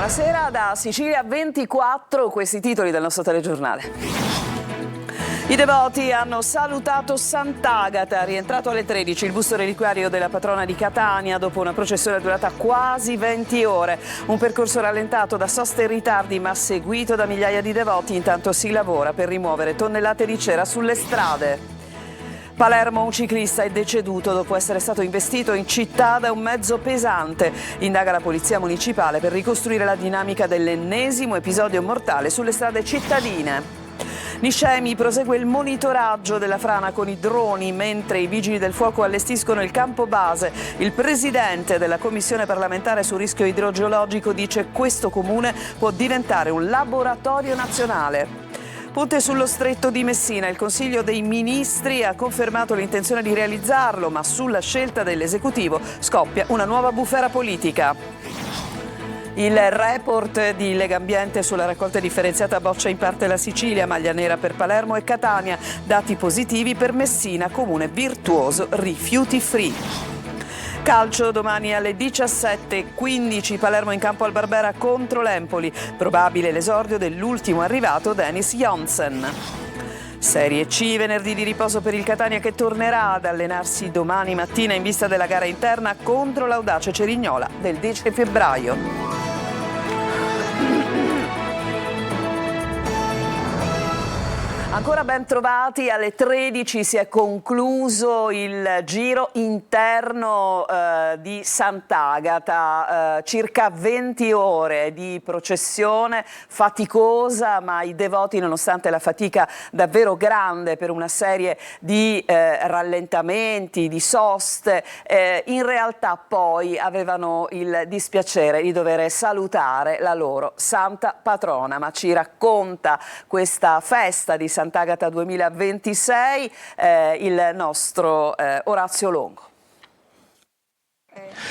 Buonasera da Sicilia 24, questi titoli del nostro telegiornale. I devoti hanno salutato Sant'Agata, rientrato alle 13 il busto reliquiario della patrona di Catania dopo una processione durata quasi 20 ore. Un percorso rallentato da soste e ritardi ma seguito da migliaia di devoti. Intanto si lavora per rimuovere tonnellate di cera sulle strade. Palermo, un ciclista è deceduto dopo essere stato investito in città da un mezzo pesante. Indaga la polizia municipale per ricostruire la dinamica dell'ennesimo episodio mortale sulle strade cittadine. Niscemi prosegue il monitoraggio della frana con i droni mentre i vigili del fuoco allestiscono il campo base. Il presidente della commissione parlamentare sul rischio idrogeologico dice che questo comune può diventare un laboratorio nazionale. Ponte sullo stretto di Messina, il Consiglio dei Ministri ha confermato l'intenzione di realizzarlo, ma sulla scelta dell'esecutivo scoppia una nuova bufera politica. Il report di Legambiente sulla raccolta differenziata boccia in parte la Sicilia, maglia nera per Palermo e Catania, dati positivi per Messina, comune virtuoso rifiuti free. Calcio domani alle 17:15, Palermo in campo al Barbera contro l'Empoli, probabile l'esordio dell'ultimo arrivato Dennis Johnsen. Serie C, venerdì di riposo per il Catania che tornerà ad allenarsi domani mattina in vista della gara interna contro l'Audace Cerignola del 10 febbraio. Ancora ben trovati, alle 13 si è concluso il giro interno di Sant'Agata, circa 20 ore di processione faticosa, ma i devoti, nonostante la fatica davvero grande per una serie di rallentamenti, di soste, in realtà poi avevano il dispiacere di dover salutare la loro santa patrona. Ma ci racconta questa festa di Sant'Agata 2026 il nostro Orazio Longo.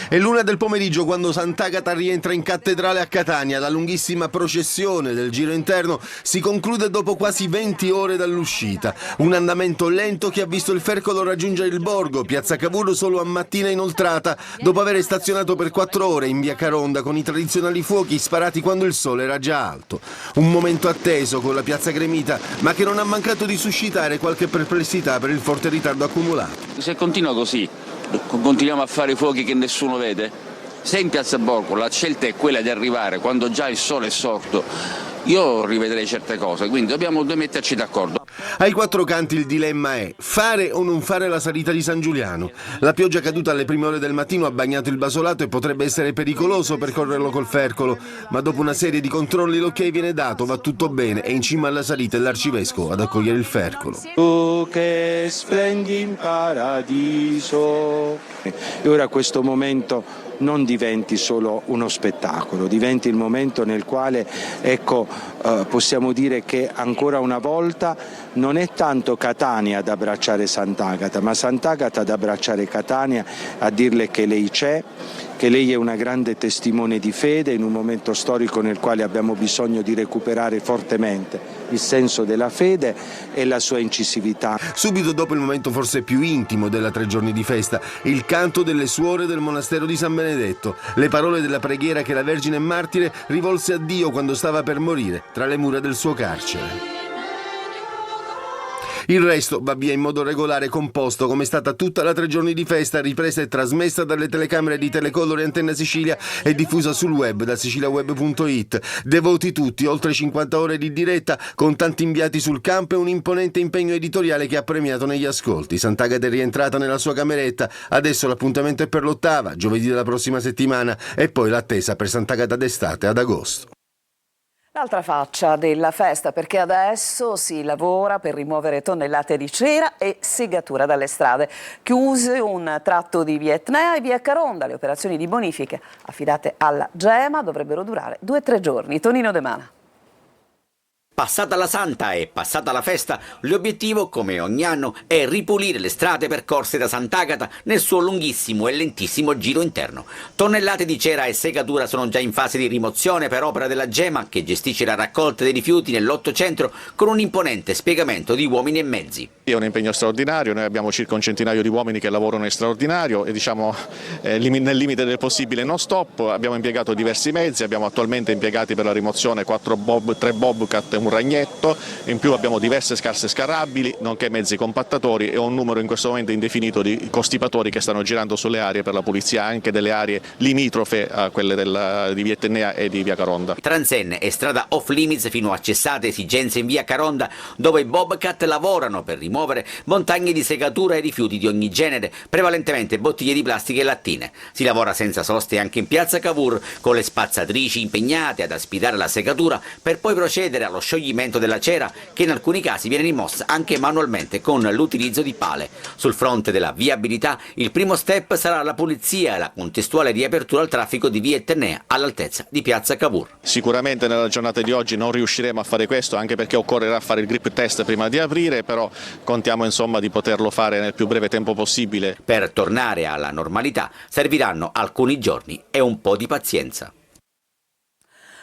È l'1 del pomeriggio quando Sant'Agata rientra in cattedrale a Catania. La lunghissima processione del giro interno si conclude dopo quasi 20 ore dall'uscita. Un andamento lento che ha visto il Fercolo raggiungere il borgo, piazza Cavour solo a mattina inoltrata, dopo aver stazionato per 4 ore in via Caronda con i tradizionali fuochi sparati quando il sole era già alto. Un momento atteso con la piazza gremita, ma che non ha mancato di suscitare qualche perplessità per il forte ritardo accumulato. Se continua così, continuiamo a fare fuochi che nessuno vede, se in piazza Borgo la scelta è quella di arrivare quando già il sole è sorto, io rivedrei certe cose, quindi dobbiamo metterci d'accordo. Ai quattro canti il dilemma è fare o non fare la salita di San Giuliano. La pioggia caduta alle prime ore del mattino ha bagnato il basolato e potrebbe essere pericoloso percorrerlo col Fercolo, ma dopo una serie di controlli l'ok viene dato, va tutto bene e in cima alla salita è l'arcivescovo ad accogliere il Fercolo. Tu che splendi in paradiso. E ora questo momento non diventi solo uno spettacolo, diventi il momento nel quale, possiamo dire che ancora una volta non è tanto Catania ad abbracciare Sant'Agata, ma Sant'Agata ad abbracciare Catania, a dirle che lei c'è, che lei è una grande testimone di fede in un momento storico nel quale abbiamo bisogno di recuperare fortemente il senso della fede e la sua incisività. Subito dopo il momento forse più intimo della 3 giorni di festa, il canto delle suore del monastero di San Benedetto, le parole della preghiera che la Vergine Martire rivolse a Dio quando stava per morire tra le mura del suo carcere. Il resto va via in modo regolare e composto, come è stata tutta la 3 giorni di festa, ripresa e trasmessa dalle telecamere di Telecolor e Antenna Sicilia e diffusa sul web da siciliaweb.it. Devoti tutti, oltre 50 ore di diretta, con tanti inviati sul campo e un imponente impegno editoriale che ha premiato negli ascolti. Sant'Agata è rientrata nella sua cameretta, adesso l'appuntamento è per l'8ª, giovedì della prossima settimana, e poi l'attesa per Sant'Agata d'estate ad agosto. L'altra faccia della festa, perché adesso si lavora per rimuovere tonnellate di cera e segatura dalle strade. Chiuse un tratto di via Etnea e via Caronda. Le operazioni di bonifica affidate alla Gema dovrebbero durare 2 o 3 giorni. Tonino De Mana. Passata la Santa e passata la festa, l'obiettivo, come ogni anno, è ripulire le strade percorse da Sant'Agata nel suo lunghissimo e lentissimo giro interno. Tonnellate di cera e segatura sono già in fase di rimozione per opera della Gema, che gestisce la raccolta dei rifiuti nell'8 centro con un imponente spiegamento di uomini e mezzi. È un impegno straordinario, noi abbiamo circa un centinaio di uomini che lavorano in straordinario e nel limite del possibile non stop. Abbiamo impiegato diversi mezzi, abbiamo attualmente impiegati per la rimozione 3 Bobcat e un ragnetto, in più abbiamo diverse scarse scarrabili, nonché mezzi compattatori e un numero in questo momento indefinito di costipatori che stanno girando sulle aree per la pulizia anche delle aree limitrofe a quelle di via Etnea e di via Caronda. Transenne e strada off limits fino a cessate esigenze in via Caronda, dove i Bobcat lavorano per rimuovere montagne di segatura e rifiuti di ogni genere, prevalentemente bottiglie di plastica e lattine. Si lavora senza soste anche in piazza Cavour, con le spazzatrici impegnate ad aspirare la segatura per poi procedere allo scioglimento della cera, che in alcuni casi viene rimossa anche manualmente con l'utilizzo di pale. Sul fronte della viabilità, il primo step sarà la pulizia e la contestuale riapertura al traffico di via Etnea all'altezza di piazza Cavour. Sicuramente nella giornata di oggi non riusciremo a fare questo, anche perché occorrerà fare il grip test prima di aprire, però contiamo insomma di poterlo fare nel più breve tempo possibile. Per tornare alla normalità serviranno alcuni giorni e un po' di pazienza.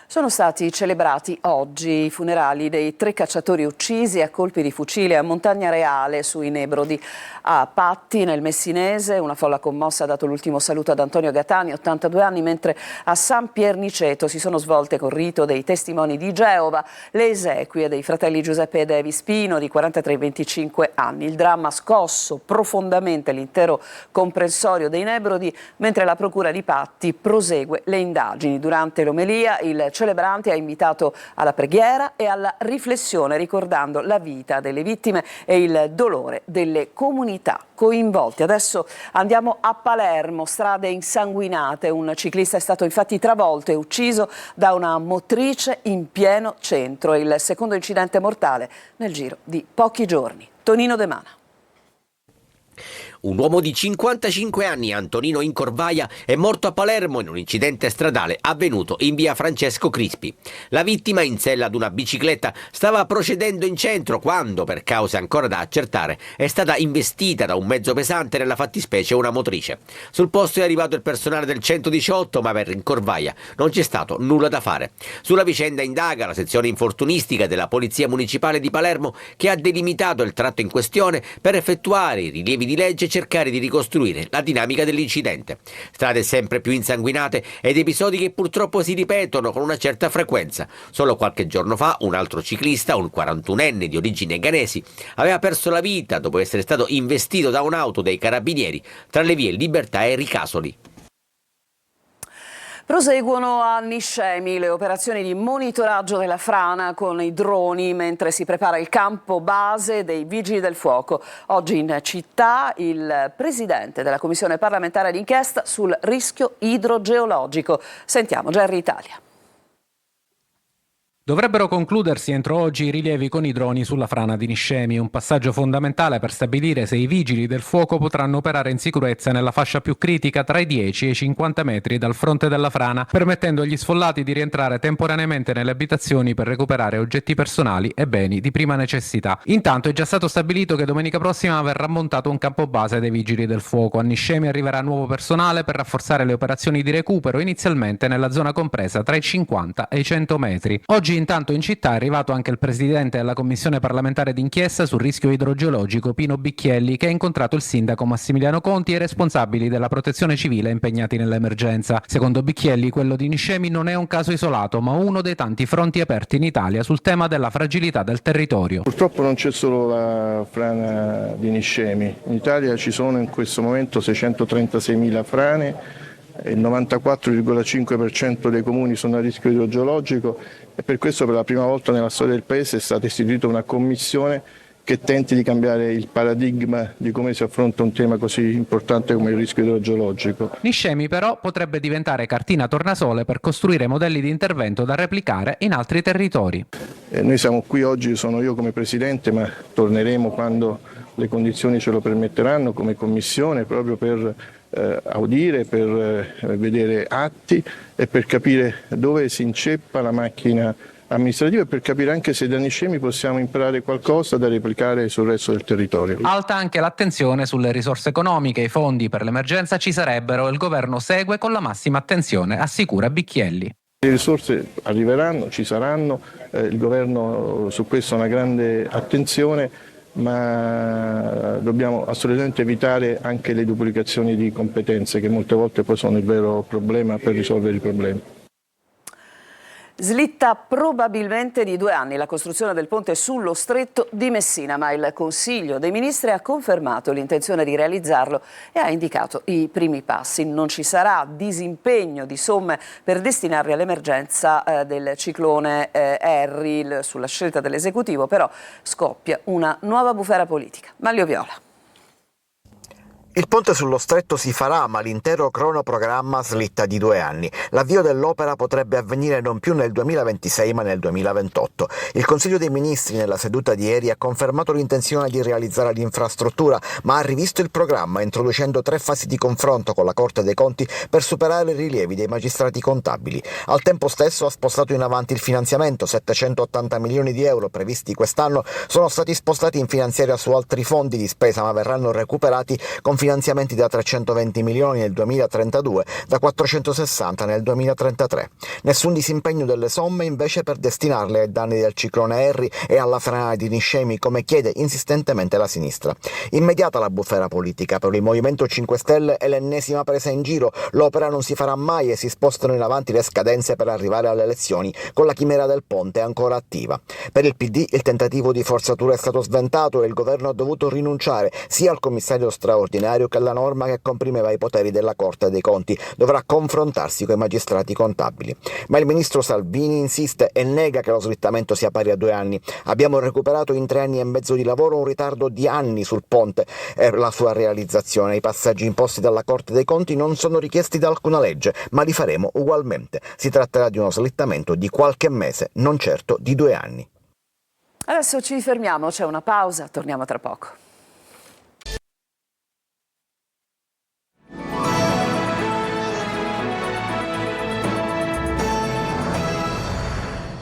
Sono stati celebrati oggi i funerali dei 3 cacciatori uccisi a colpi di fucile a Montagna Reale sui Nebrodi. A Patti, nel Messinese, una folla commossa ha dato l'ultimo saluto ad Antonio Gatani, 82 anni, mentre a San Pierniceto si sono svolte col rito dei testimoni di Geova le esequie dei fratelli Giuseppe e Devi Spino, di 43 e 25 anni. Il dramma ha scosso profondamente l'intero comprensorio dei Nebrodi, mentre la procura di Patti prosegue le indagini. Durante l'omelia il celebrante ha invitato alla preghiera e alla riflessione, ricordando la vita delle vittime e il dolore delle comunità coinvolte. Adesso andiamo a Palermo, strade insanguinate. Un ciclista è stato infatti travolto e ucciso da una motrice in pieno centro. Il secondo incidente mortale nel giro di pochi giorni. Tonino De Mana. Un uomo di 55 anni, Antonino Incorvaia, è morto a Palermo in un incidente stradale avvenuto in via Francesco Crispi. La vittima, in sella ad una bicicletta, stava procedendo in centro quando, per cause ancora da accertare, è stata investita da un mezzo pesante, nella fattispecie una motrice. Sul posto è arrivato il personale del 118, ma per Incorvaia non c'è stato nulla da fare. Sulla vicenda indaga la sezione infortunistica della Polizia Municipale di Palermo, che ha delimitato il tratto in questione per effettuare i rilievi di legge e cercare di ricostruire la dinamica dell'incidente. Strade sempre più insanguinate ed episodi che purtroppo si ripetono con una certa frequenza. Solo qualche giorno fa un altro ciclista, un 41enne di origine ghanesi, aveva perso la vita dopo essere stato investito da un'auto dei carabinieri tra le vie Libertà e Ricasoli. Proseguono a Niscemi le operazioni di monitoraggio della frana con i droni, mentre si prepara il campo base dei Vigili del Fuoco. Oggi in città il presidente della Commissione parlamentare d'inchiesta sul rischio idrogeologico. Sentiamo Gerry Italia. Dovrebbero concludersi entro oggi i rilievi con i droni sulla frana di Niscemi, un passaggio fondamentale per stabilire se i vigili del fuoco potranno operare in sicurezza nella fascia più critica tra i 10 e i 50 metri dal fronte della frana, permettendo agli sfollati di rientrare temporaneamente nelle abitazioni per recuperare oggetti personali e beni di prima necessità. Intanto è già stato stabilito che domenica prossima verrà montato un campo base dei vigili del fuoco. A Niscemi arriverà nuovo personale per rafforzare le operazioni di recupero, inizialmente nella zona compresa tra i 50 e i 100 metri. Oggi intanto in città è arrivato anche il presidente della Commissione parlamentare d'inchiesta sul rischio idrogeologico, Pino Bicchielli, che ha incontrato il sindaco Massimiliano Conti e i responsabili della protezione civile impegnati nell'emergenza. Secondo Bicchielli, quello di Niscemi non è un caso isolato, ma uno dei tanti fronti aperti in Italia sul tema della fragilità del territorio. Purtroppo non c'è solo la frana di Niscemi. In Italia ci sono in questo momento 636.000 frane. Il 94,5% dei comuni sono a rischio idrogeologico e per questo per la prima volta nella storia del Paese è stata istituita una commissione che tenti di cambiare il paradigma di come si affronta un tema così importante come il rischio idrogeologico. Niscemi però potrebbe diventare cartina tornasole per costruire modelli di intervento da replicare in altri territori. Noi siamo qui oggi, sono io come Presidente, ma torneremo quando le condizioni ce lo permetteranno come Commissione proprio per audire, per vedere atti e per capire dove si inceppa la macchina amministrativo e per capire anche se da Niscemi possiamo imparare qualcosa da replicare sul resto del territorio. Alta anche l'attenzione sulle risorse economiche, i fondi per l'emergenza ci sarebbero e il governo segue con la massima attenzione, assicura Bicchielli. Le risorse arriveranno, ci saranno, il governo su questo ha una grande attenzione, ma dobbiamo assolutamente evitare anche le duplicazioni di competenze che molte volte poi sono il vero problema per risolvere i problemi. Slitta probabilmente di 2 anni la costruzione del ponte sullo Stretto di Messina, ma il Consiglio dei Ministri ha confermato l'intenzione di realizzarlo e ha indicato i primi passi. Non ci sarà disimpegno di somme per destinarli all'emergenza del ciclone Harry. Sulla scelta dell'esecutivo però scoppia una nuova bufera politica. Manlio Viola. Il ponte sullo Stretto si farà, ma l'intero cronoprogramma slitta di 2 anni. L'avvio dell'opera potrebbe avvenire non più nel 2026 ma nel 2028. Il Consiglio dei Ministri nella seduta di ieri ha confermato l'intenzione di realizzare l'infrastruttura, ma ha rivisto il programma introducendo 3 fasi di confronto con la Corte dei Conti per superare i rilievi dei magistrati contabili. Al tempo stesso ha spostato in avanti il finanziamento. 780 milioni di euro previsti quest'anno sono stati spostati in finanziaria su altri fondi di spesa, ma verranno recuperati con finanziamenti da 320 milioni nel 2032, da 460 nel 2033. Nessun disimpegno delle somme invece per destinarle ai danni del ciclone Harry e alla frana di Niscemi, come chiede insistentemente la sinistra. Immediata la bufera politica. Per il Movimento 5 Stelle è l'ennesima presa in giro. L'opera non si farà mai e si spostano in avanti le scadenze per arrivare alle elezioni, con la chimera del ponte ancora attiva. Per il PD il tentativo di forzatura è stato sventato e il governo ha dovuto rinunciare sia al commissario straordinario che alla norma che comprimeva i poteri della Corte dei Conti. Dovrà confrontarsi con i magistrati contabili. Ma il ministro Salvini insiste e nega che lo slittamento sia pari a 2 anni. Abbiamo recuperato in 3 anni e mezzo di lavoro un ritardo di anni sul ponte e la sua realizzazione. I passaggi imposti dalla Corte dei Conti non sono richiesti da alcuna legge, ma li faremo ugualmente. Si tratterà di uno slittamento di qualche mese, non certo di 2 anni. Adesso ci fermiamo, c'è una pausa, torniamo tra poco.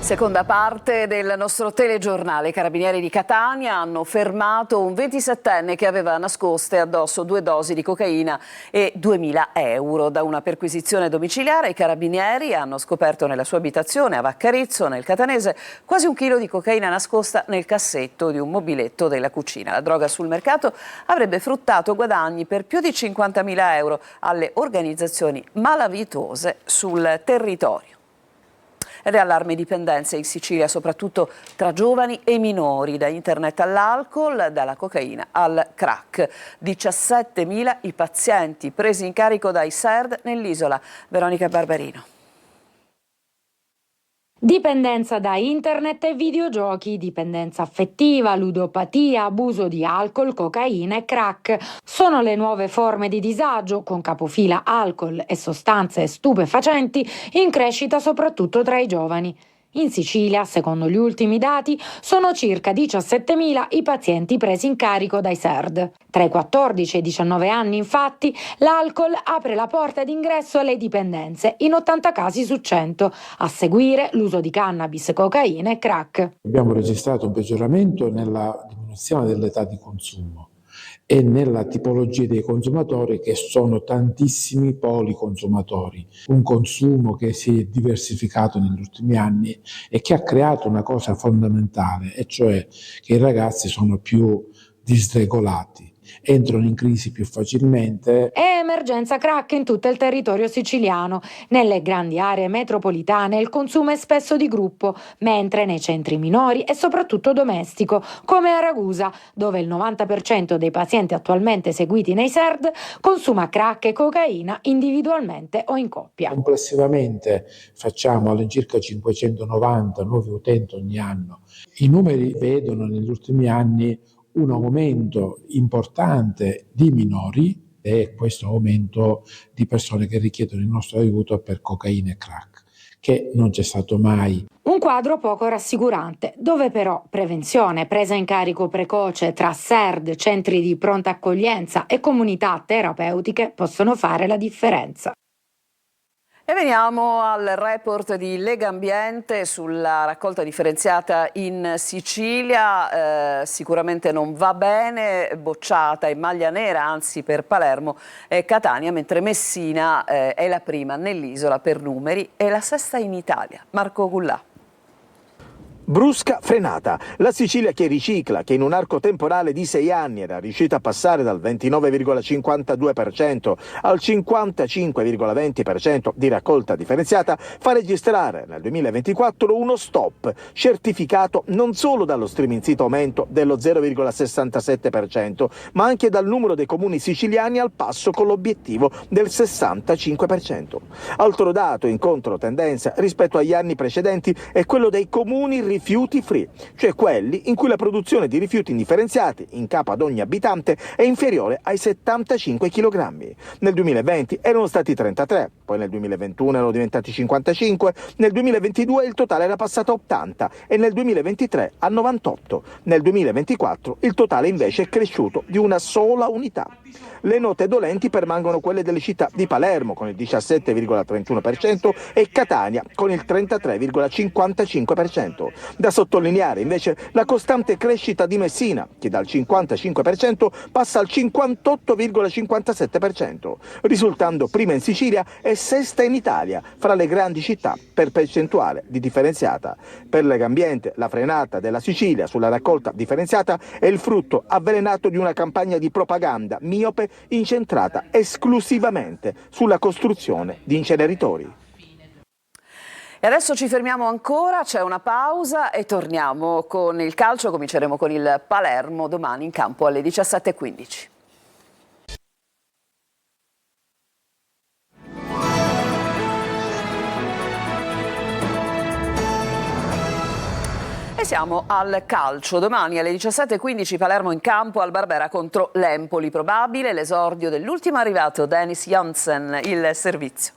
Seconda parte del nostro telegiornale. I carabinieri di Catania hanno fermato un 27enne che aveva nascoste addosso 2 dosi di cocaina e 2.000 euro. Da una perquisizione domiciliare i carabinieri hanno scoperto nella sua abitazione a Vaccarizzo, nel Catanese, quasi 1 chilo di cocaina nascosta nel cassetto di un mobiletto della cucina. La droga sul mercato avrebbe fruttato guadagni per più di 50.000 euro alle organizzazioni malavitose sul territorio. Ed è allarme dipendenze in Sicilia, soprattutto tra giovani e minori, da internet all'alcol, dalla cocaina al crack. 17.000 i pazienti presi in carico dai SERD nell'isola. Veronica Barbarino. Dipendenza da internet e videogiochi, dipendenza affettiva, ludopatia, abuso di alcol, cocaina e crack. Sono le nuove forme di disagio, con capofila alcol e sostanze stupefacenti, in crescita soprattutto tra i giovani. In Sicilia, secondo gli ultimi dati, sono circa 17.000 i pazienti presi in carico dai SERD. Tra i 14 e i 19 anni, infatti, l'alcol apre la porta d'ingresso alle dipendenze, in 80 casi su 100. A seguire l'uso di cannabis, cocaina e crack. Abbiamo registrato un peggioramento nella diminuzione dell'età di consumo e nella tipologia dei consumatori, che sono tantissimi policonsumatori, un consumo che si è diversificato negli ultimi anni e che ha creato una cosa fondamentale, e cioè che i ragazzi sono più disregolati, entrano in crisi più facilmente. È emergenza crack in tutto il territorio siciliano. Nelle grandi aree metropolitane il consumo è spesso di gruppo, mentre nei centri minori è soprattutto domestico, come a Ragusa, dove il 90% dei pazienti attualmente seguiti nei SERD consuma crack e cocaina individualmente o in coppia. Complessivamente facciamo all'incirca 590 nuovi utenti ogni anno. I numeri vedono negli ultimi anni un aumento importante di minori e questo aumento di persone che richiedono il nostro aiuto per cocaina e crack, che non c'è stato mai. Un quadro poco rassicurante, dove però prevenzione, presa in carico precoce tra SERD, centri di pronta accoglienza e comunità terapeutiche possono fare la differenza. E veniamo al report di Legambiente sulla raccolta differenziata in Sicilia. Sicuramente non va bene, bocciata in maglia nera, anzi per Palermo e Catania, mentre Messina è la prima nell'isola per numeri e la sesta in Italia. Marco Gullà. Brusca frenata. La Sicilia che ricicla, che in un arco temporale di 6 anni era riuscita a passare dal 29,52% al 55,20% di raccolta differenziata, fa registrare nel 2024 uno stop, certificato non solo dallo striminzito aumento dello 0,67%, ma anche dal numero dei comuni siciliani al passo con l'obiettivo del 65%. Altro dato in controtendenza rispetto agli anni precedenti è quello dei comuni rifiuti free, cioè quelli in cui la produzione di rifiuti indifferenziati in capo ad ogni abitante è inferiore ai 75 kg. Nel 2020 erano stati 33, poi nel 2021 erano diventati 55, nel 2022 il totale era passato a 80 e nel 2023 a 98. Nel 2024 il totale invece è cresciuto di una sola unità. Le note dolenti permangono quelle delle città di Palermo con il 17,31% e Catania con il 33,55%. Da sottolineare invece la costante crescita di Messina, che dal 55% passa al 58,57%, risultando prima in Sicilia e sesta in Italia fra le grandi città per percentuale di differenziata. Per Legambiente la frenata della Sicilia sulla raccolta differenziata è il frutto avvelenato di una campagna di propaganda miope incentrata esclusivamente sulla costruzione di inceneritori. E adesso ci fermiamo ancora, c'è una pausa e torniamo con il calcio. Cominceremo con il Palermo domani in campo alle 17:15. E siamo al calcio. Domani alle 17:15 Palermo in campo al Barbera contro l'Empoli. Probabile l'esordio dell'ultimo arrivato Dennis Janssen, il servizio.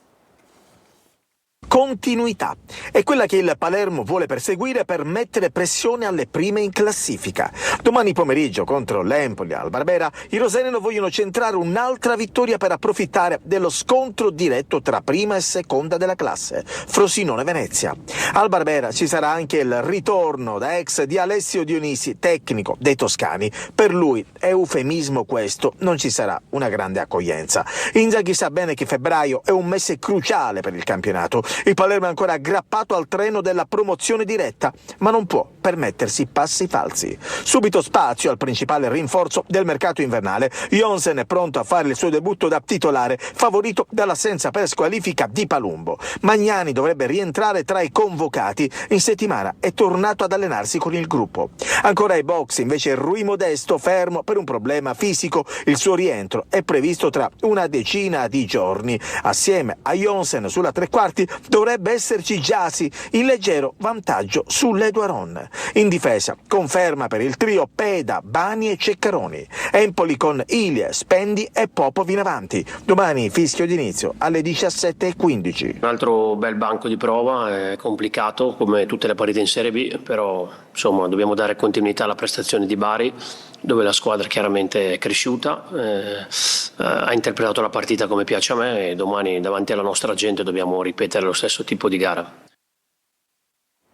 Continuità è quella che il Palermo vuole perseguire per mettere pressione alle prime in classifica. Domani pomeriggio contro l'Empoli al Barbera i rosenero vogliono centrare un'altra vittoria per approfittare dello scontro diretto tra prima e seconda della classe, Frosinone-Venezia. Al Barbera ci sarà anche il ritorno da ex di Alessio Dionisi, tecnico dei toscani. Per lui è eufemismo questo, non ci sarà una grande accoglienza. Inzaghi sa bene che febbraio è un mese cruciale per il campionato. Il Palermo è ancora aggrappato al treno della promozione diretta, ma non può permettersi passi falsi. Subito spazio al principale rinforzo del mercato invernale. Janssen è pronto a fare il suo debutto da titolare, favorito dall'assenza per squalifica di Palumbo. Magnani dovrebbe rientrare tra i convocati. In settimana è tornato ad allenarsi con il gruppo. Ancora ai box invece Rui Modesto fermo per un problema fisico. Il suo rientro è previsto tra una decina di giorni. Assieme a Janssen sulla tre quarti dovrebbe esserci Gyasi in leggero vantaggio sull'Eduaron. In difesa conferma per il trio Peda, Bani e Ceccaroni. Empoli con Ilie, Spendi e Popov in avanti. Domani fischio d'inizio alle 17:15. Un altro bel banco di prova, è complicato come tutte le partite in Serie B, però insomma dobbiamo dare continuità alla prestazione di Bari, dove la squadra chiaramente è cresciuta, ha interpretato la partita come piace a me e domani davanti alla nostra gente dobbiamo ripetere lo stesso tipo di gara.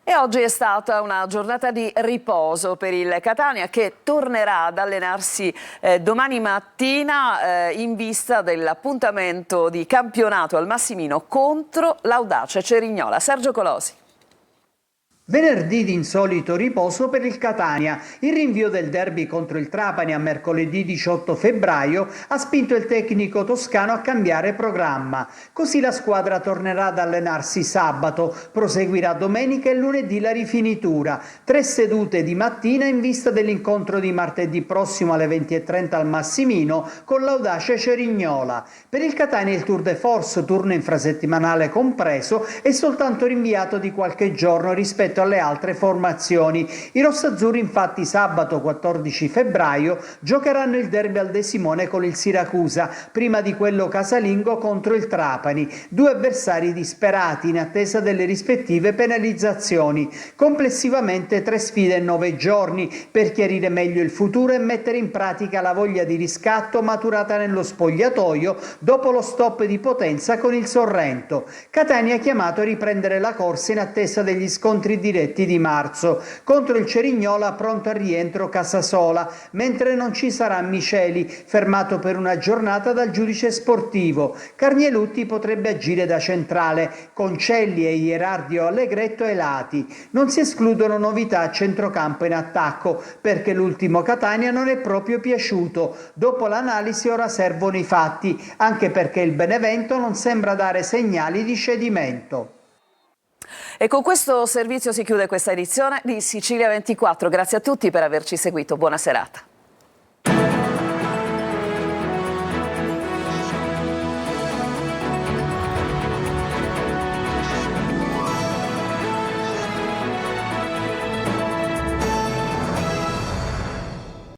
E oggi è stata una giornata di riposo per il Catania, che tornerà ad allenarsi domani mattina in vista dell'appuntamento di campionato al Massimino contro l'Audace Cerignola. Sergio Colosi. Venerdì di insolito riposo per il Catania. Il rinvio del derby contro il Trapani a mercoledì 18 febbraio ha spinto il tecnico toscano a cambiare programma. Così la squadra tornerà ad allenarsi sabato, proseguirà domenica e lunedì la rifinitura. 3 sedute di mattina in vista dell'incontro di martedì prossimo alle 20:30 al Massimino con l'Audace Cerignola. Per il Catania il Tour de Force, turno infrasettimanale compreso, è soltanto rinviato di qualche giorno rispetto alle altre formazioni. I rossazzurri infatti sabato 14 febbraio giocheranno il derby al De Simone con il Siracusa, prima di quello casalingo contro il Trapani, due avversari disperati in attesa delle rispettive penalizzazioni. Complessivamente 3 sfide in 9 giorni per chiarire meglio il futuro e mettere in pratica la voglia di riscatto maturata nello spogliatoio dopo lo stop di Potenza con il Sorrento. Catania è chiamato a riprendere la corsa in attesa degli scontri diretti di marzo. Contro il Cerignola pronto al rientro Casasola, mentre non ci sarà Miceli, fermato per una giornata dal giudice sportivo. Carnielutti potrebbe agire da centrale, con Celli e Ierardio Allegretto ai lati. Non si escludono novità a centrocampo in attacco, perché l'ultimo Catania non è proprio piaciuto. Dopo l'analisi ora servono i fatti, anche perché il Benevento non sembra dare segnali di cedimento. E con questo servizio si chiude questa edizione di Sicilia 24. Grazie a tutti per averci seguito. Buona serata.